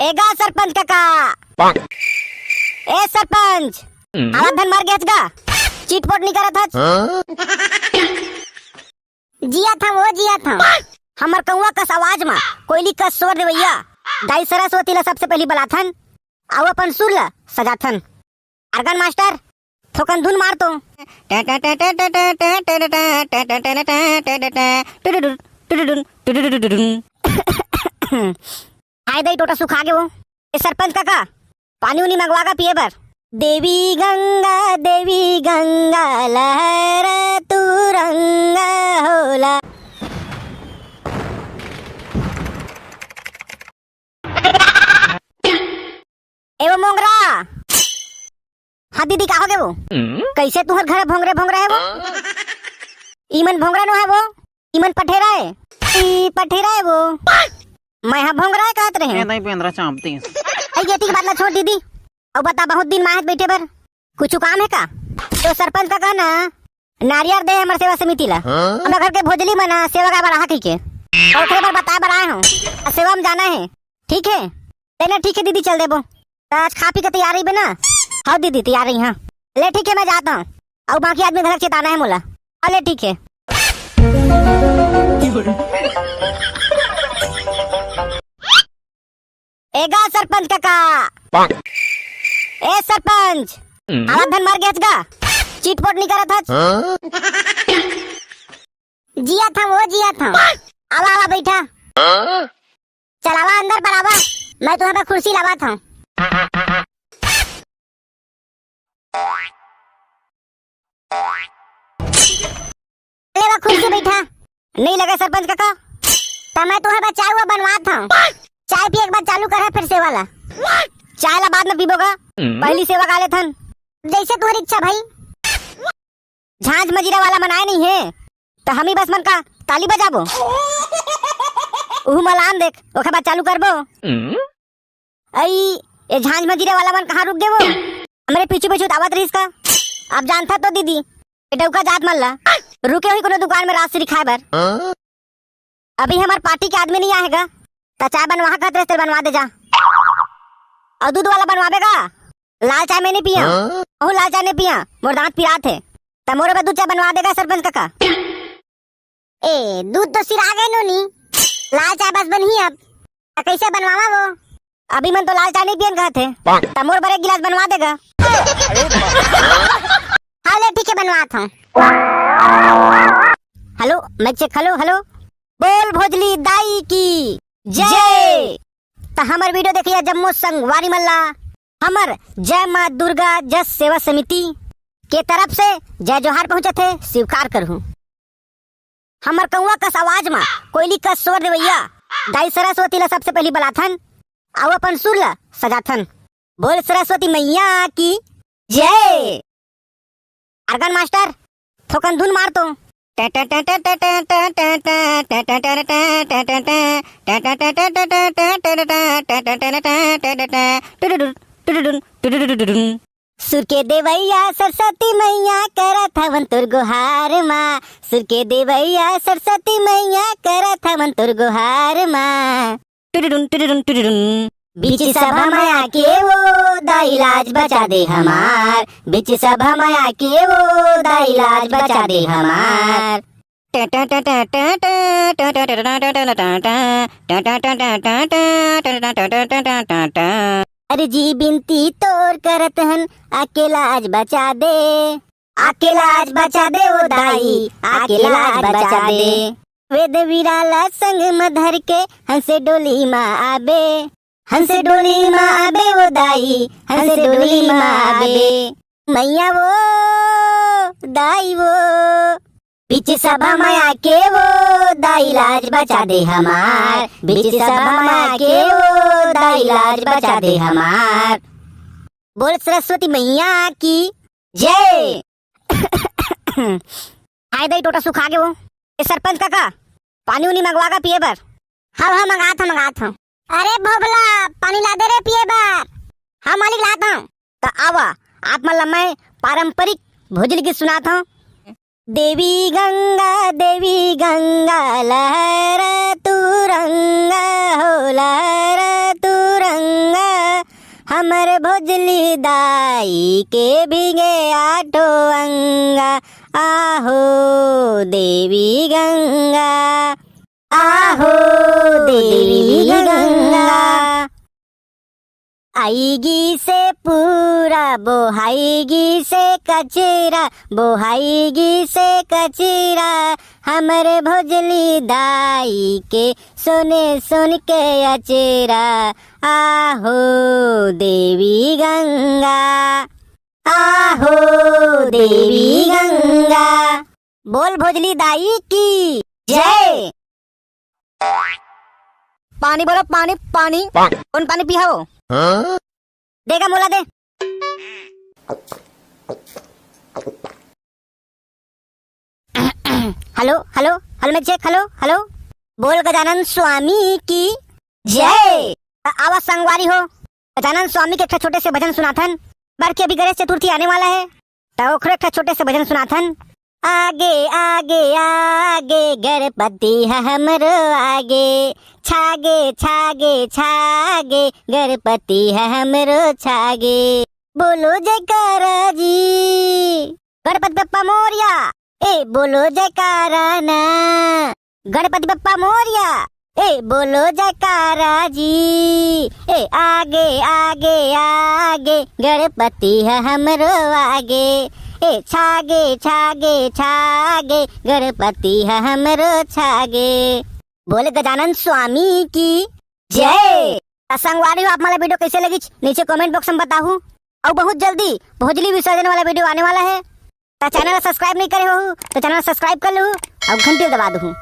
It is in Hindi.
एगा सरपंच काका। ए सरपंच आला धन मार गया का चीटपोट नहीं करा था। जिया था वो जिया था हमर कौवा कस आवाज में कोयली कस स्वर देवैया दाई सरस्वती ला सबसे पहली बलाथन आउ अपन सुर ला सजाथन। अर्गन मास्टर थोकन धुन मार तो। हाय दाई टोटा सुखा गए वो। ए सरपंच काका पानी उनी मंगवागा पिए बर। देवी गंगा लहर तू रंगा होला। एवं मोंगरा हाँ दीदी का हो गए वो कैसे तुम्हारे घर भोंगरे है वो। ईमन भोंगरा नो है वो ईमन पठेरा है पठेरा है वो। मैं हाँ भोंगरा है कहत रहे नहीं पेंद्रा चापती ये ठीक बात ना छोड़ दीदी। और बता बहुत दिन माहत बैठे बर कुछ काम है का। तो सरपंच का कहना नारियर दे हमारे सेवा समिति ला हमारे घर के भोजली मना सेवा का बढ़ा के और बार बता बढ़ाए हूँ सेवा में जाना है। ठीक है लेना ठीक है दीदी चल देबो। आज खा पी के तैयार रही ना। हाँ दीदी तैयार रही। हाँ ले ठीक है मैं जाता हूँ और बाकी आदमी घर चेताना है मोला। अले ठीक है। एगा सरपंच काका। ए सरपंच आला धन मार गया का चीटपोट नहीं करा था। जिया था वो जिया था आवा आवा बैठा चलावा अंदर पर आवा मैं तुम्हारे पास कुर्सी लावा था। ले कुर्सी बैठा नहीं लगा सरपंच काका तो मैं तुम्हारे पास चाय हुआ बनवा था। चाय पी एक बार चालू करा फिर सेवा ला चाय ला बाद में पीबोगा पहली सेवा का ले थन जैसे तुम्हारी इच्छा भाई। झांझ मजीरा वाला मनाए नहीं है तो हम ही बस मन का ताली बजाबो मलान देख ओके बाद चालू करबो। आई ये झांझ मजीरा वाला मन कहाँ रुक गए वो हमारे पीछे पीछे आवत रही इसका। आप जानता तो दीदी डौका जात मन ला रुके हुई कोनो दुकान में रात से खाए बर। अभी हमारे पार्टी के आदमी नहीं आएगा तो चाय बनवा खाते तेरे बनवा दे जा। और दूध वाला बनवाबेगा लाल चाय मैंने पिया लाल चाय नहीं पिया मोर दांत पिरा थे तो मोरे दूध चाय बनवा देगा सरपंच काका। ए दूध तो सिरा गए नो लाल चाय बस बनी अब कैसे बनवावा वो। अभी मन तो लाल चाय नहीं पियन कहते तो मोर बड़े गिलास बनवा देगा। हाँ ले ठीक है बनवाता हूँ। हेलो मैं चेक हेलो बोल भोजली दाई की जय। तो हमार वीडियो देखिए जम्मू संगवारी मल्ला हमर जय माँ दुर्गा जस सेवा समिति के तरफ से जय जोहार पहुंचे थे स्वीकार करहूं। हमर कौवा कस आवाज में कोयली कस स्वर देवैया दाई सरस्वती ला सबसे पहली बलाथन आउ अपन सुर ला सजाथन। बोल सरस्वती मैया की जय। अर्गन मास्टर थोकन धुन मार तो। सुर के देवैया सरस्वती मैया करत हवन तुर गुहार माँ। सुर के देवैया सरस्वती मैया करत हवन तुर गुहार माँ। बीच सभा में आके वो दाई लाज बचा दे हमार। बीच सभा में आके वो दाई लाज बचा दे हमार। अरे जी बिनती तोर करत हन आके लाज बचा दे। आके लाज बचा दे वो दाई आके लाज बचा दे। वेद विराला संग में धर के हंसे डोली माँ आबे। हंसे डोली माँ आबे वो दाई हंसे डोली माँ आबे। मैया वो दाई वो बीच सभा में आके वो दाई लाज बचा दे हमार। बीच सभा में आके वो दाई लाज बचा दे हमार। बोल सरस्वती मैया की जय। हाय दाई टोटा सुखा गए वो। ए सरपंच काका पानी उनी मंगवागा पिए बर। हाँ मंगाता हूँ। अरे भोगला पानी ला दे रे पिए बर। हाँ मालिक लाता हूँ। तो आवा आप मतलब मैं पारंपरिक भोजली की सुनाता हूँ। देवी गंगा लहर तू रंगा हो लहर तू रंगा। हमर भोजली दाई के भीगे आठो अंगा, आहो देवी गंगा, आहो देवी गंगा। आएगी से पूरा बोहाएगी से कचरा, बोहाएगी से कचरा, हमरे भोजली दाई के सोने सुन के अचेरा, आहो देवी गंगा, आहो देवी गंगा। बोल भोजली दाई की जय। पानी बोलो पानी पानी, कौन पानी पिया हो? देगा मोला दे। हेलो हेलो हेलो मैं चेक, हेलो हेलो। बोल गजानन स्वामी की जय। आवाज संगवारी हो। गजानन स्वामी के एक छोटे से भजन सुनाथन। बार के अभी गणेश चतुर्थी आने वाला है, तो ओखरे एक छोटे से भजन सुनाथन। आगे आगे आगे गणपति है हमरो आगे, छागे छागे छागे गणपति है हमरो छागे। बोलो जयकारा जी गणपति बप्पा मोरिया, ए बोलो जयकारा ना गणपति बप्पा मोरिया, ए बोलो जयकारा जी। ए आगे आगे आगे गणपति है हमरो आगे, ए छागे छागे छागे गणपति है हमरो छागे। बोले गजानन स्वामी की जय। संगवारी हो, आप हमारा वीडियो कैसे लगी नीचे कमेंट बॉक्स में बताओ। और बहुत जल्दी भोजली विसर्जन वाला वीडियो आने वाला है। तो चैनल सब्सक्राइब नहीं करे हो तो चैनल सब्सक्राइब कर लो और घंटी दबा दो।